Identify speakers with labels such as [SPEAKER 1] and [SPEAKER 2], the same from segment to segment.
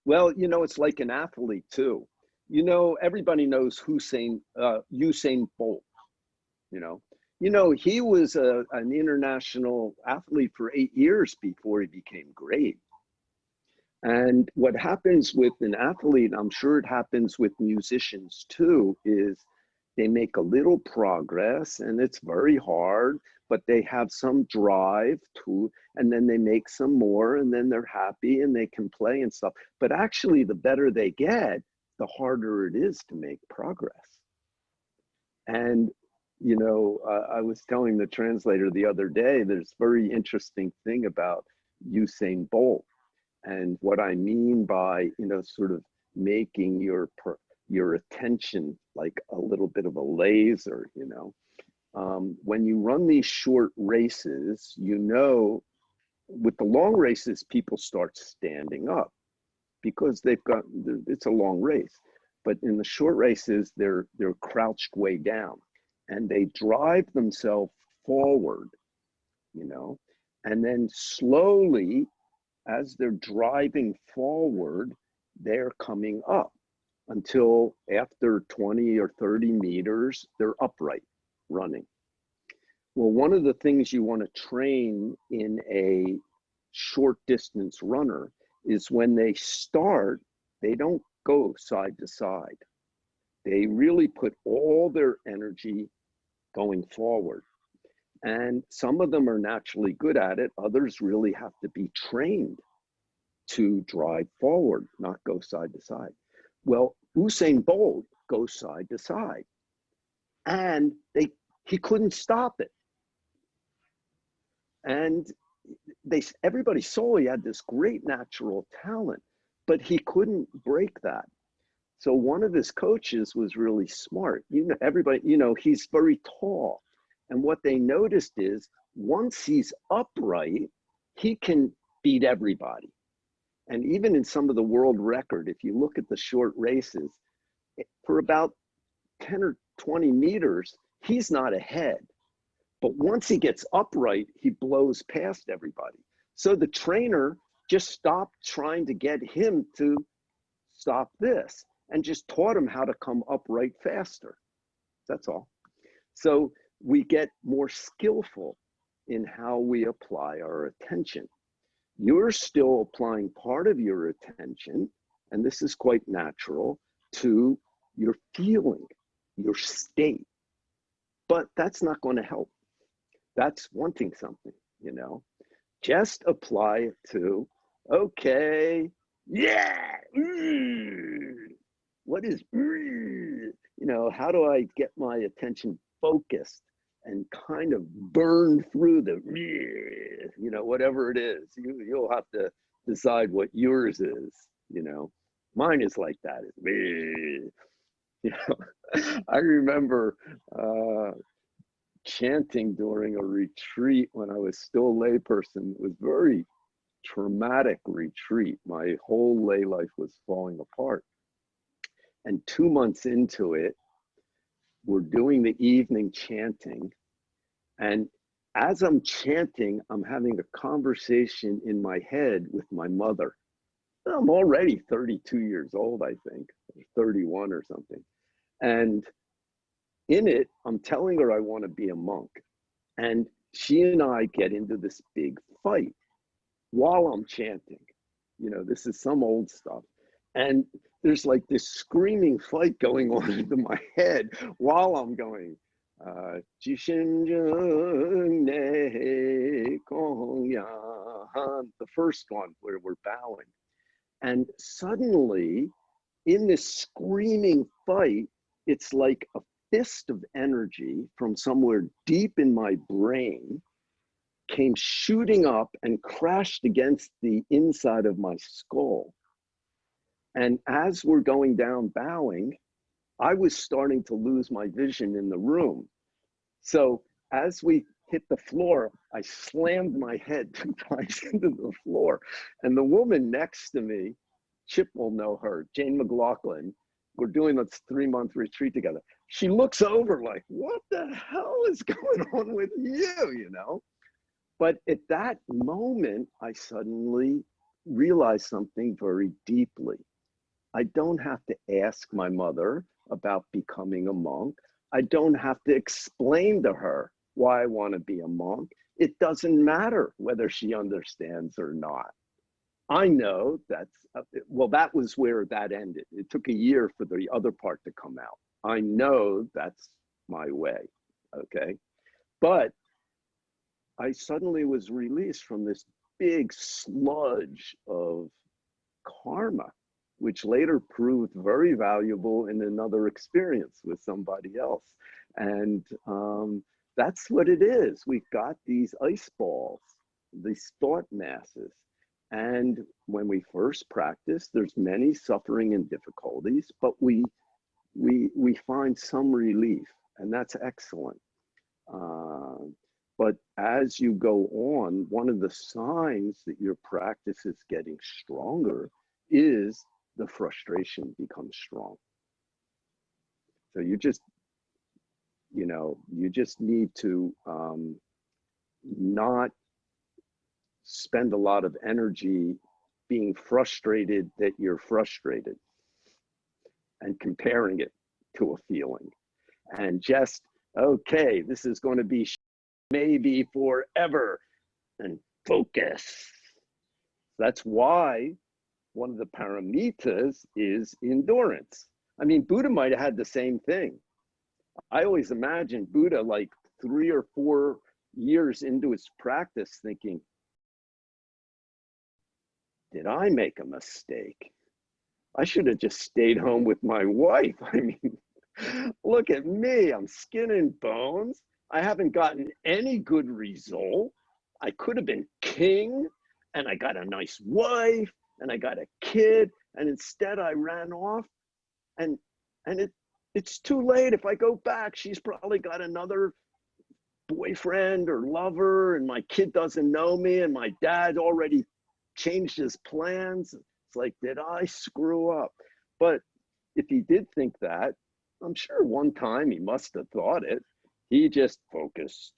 [SPEAKER 1] Well, it's like an athlete too. Everybody knows Usain Bolt. You know, he was an international athlete for 8 years before he became great. And what happens with an athlete, I'm sure it happens with musicians too, is they make a little progress and it's very hard, but they have some drive to, and then they make some more and then they're happy and they can play and stuff. But actually, the better they get, the harder it is to make progress. And, I was telling the translator the other day, there's a very interesting thing about Usain Bolt. And what I mean by, sort of making your attention like a little bit of a laser, when you run these short races, with the long races, people start standing up because it's a long race. But in the short races, they're crouched way down and they drive themselves forward, and then slowly, as they're driving forward, they're coming up until after 20 or 30 meters, they're upright running. Well, one of the things you want to train in a short distance runner is when they start, they don't go side to side. They really put all their energy going forward. And some of them are naturally good at it. Others really have to be trained to drive forward, not go side to side. Well, Usain Bolt goes side to side and he couldn't stop it. And everybody saw he had this great natural talent, but he couldn't break that. So one of his coaches was really smart. Everybody, he's very tall. And what they noticed is once he's upright, he can beat everybody. And even in some of the world record, if you look at the short races, for about 10 or 20 meters, he's not ahead. But once he gets upright, he blows past everybody. So the trainer just stopped trying to get him to stop this and just taught him how to come upright faster. That's all. So we get more skillful in how we apply our attention. You're still applying part of your attention, and this is quite natural, to your feeling, your state. But that's not going to help. That's wanting something, Just apply it to, okay, yeah, what is, how do I get my attention focused and kind of burn through the, whatever it is. You'll have to decide what yours is, Mine is like that. I remember chanting during a retreat when I was still a layperson. It was very traumatic retreat. My whole lay life was falling apart. And 2 months into it, we're doing the evening chanting. And as I'm chanting, I'm having a conversation in my head with my mother. I'm already 32 years old, I think, or 31 or something. And in it, I'm telling her I want to be a monk. And she and I get into this big fight while I'm chanting. This is some old stuff. And there's like this screaming fight going on in my head while I'm going, the first one where we're bowing. And suddenly, in this screaming fight, it's like a fist of energy from somewhere deep in my brain came shooting up and crashed against the inside of my skull. And as we're going down bowing, I was starting to lose my vision in the room. So as we hit the floor, I slammed my head twice into the floor. And the woman next to me, Chip will know her, Jane McLaughlin, we're doing this 3-month retreat together. She looks over like, what the hell is going on with you, But at that moment, I suddenly realized something very deeply. I don't have to ask my mother about becoming a monk. I don't have to explain to her why I want to be a monk. It doesn't matter whether she understands or not. I know that's, well, that was where that ended. It took a year for the other part to come out. I know that's my way, okay? But I suddenly was released from this big sludge of karma, which later proved very valuable in another experience with somebody else. And that's what it is. We've got these ice balls, these thought masses. And when we first practice, there's many suffering and difficulties, but we find some relief, and that's excellent. But as you go on, one of the signs that your practice is getting stronger is the frustration becomes strong. So you just need to not spend a lot of energy being frustrated that you're frustrated and comparing it to a feeling, and just, okay, this is going to be maybe forever, and focus. That's why one of the paramitas is endurance. I mean, Buddha might have had the same thing. I always imagine Buddha like 3 or 4 years into his practice thinking, did I make a mistake? I should have just stayed home with my wife. I mean, look at me, I'm skin and bones. I haven't gotten any good result. I could have been king, and I got a nice wife, and I got a kid, and instead I ran off, and it's too late. If I go back, she's probably got another boyfriend or lover, and my kid doesn't know me, and my dad already changed his plans. It's like, did I screw up? But if he did think that, I'm sure one time he must have thought it. He just focused.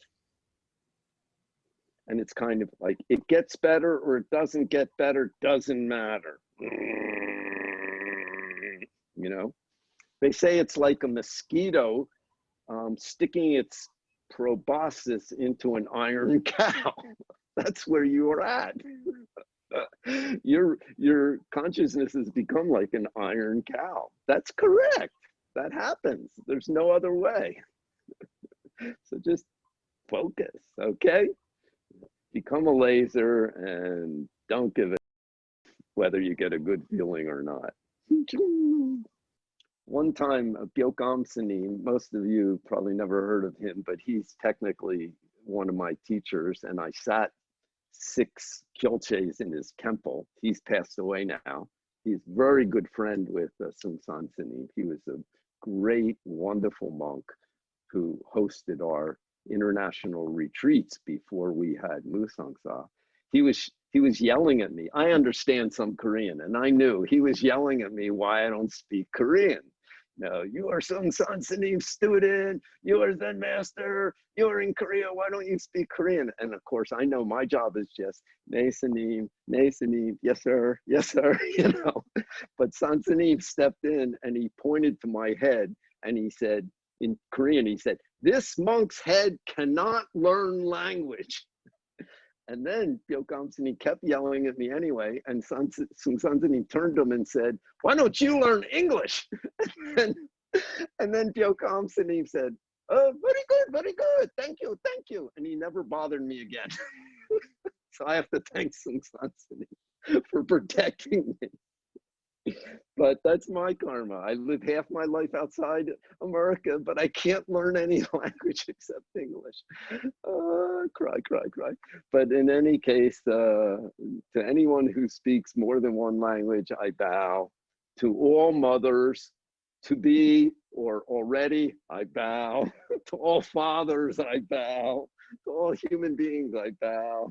[SPEAKER 1] And it's kind of like, it gets better or it doesn't get better, doesn't matter. You know, they say it's like a mosquito sticking its proboscis into an iron cow. That's where you are at. Your consciousness has become like an iron cow. That's correct. That happens. There's no other way. So just focus, okay? Become a laser and don't give it whether you get a good feeling or not. One time, Byeok Am Sunim, most of you probably never heard of him, but he's technically one of my teachers, and I sat 6 Kyolches in his temple. He's passed away now. He's a very good friend with Seung Sunim. He was a great, wonderful monk who hosted our international retreats before we had Musangsa. He was yelling at me. I understand some Korean, and I knew he was yelling at me why I don't speak Korean. No, you are Seung Sunim's student, you are Zen master, you are in Korea, why don't you speak Korean? And of course, I know my job is just, Ne Sunim, yes sir, you know. But Seung Sunim stepped in and he pointed to my head and he said, in Korean, he said, this monk's head cannot learn language. And then Byeok Am Sunim kept yelling at me anyway, and Seung Sunim turned to him and said, why don't you learn English? and then Byeok Am Sunim said, oh, very good, thank you. And he never bothered me again. So I have to thank Seung Sunim for protecting me. But that's my karma. I live half my life outside America, but I can't learn any language except English. Cry. But in any case, to anyone who speaks more than one language, I bow. To all mothers, to be or already, I bow. To all fathers, I bow. To all human beings, I bow.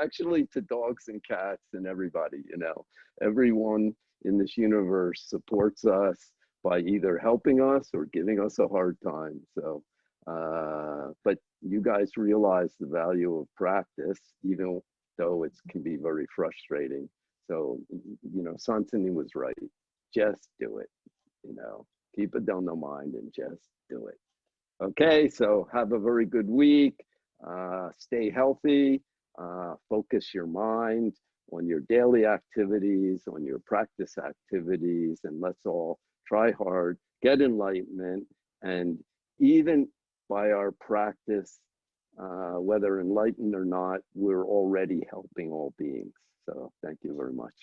[SPEAKER 1] Actually, to dogs and cats and everybody, you know, everyone in this universe supports us by either helping us or giving us a hard time. So, but you guys realize the value of practice, even though it can be very frustrating. So, you know, Santini was right. Just do it, you know, keep it on the mind and just do it. Okay, so have a very good week. Stay healthy. Focus your mind on your daily activities, on your practice activities, and let's all try hard, get enlightenment, and even by our practice, whether enlightened or not, we're already helping all beings. So thank you very much.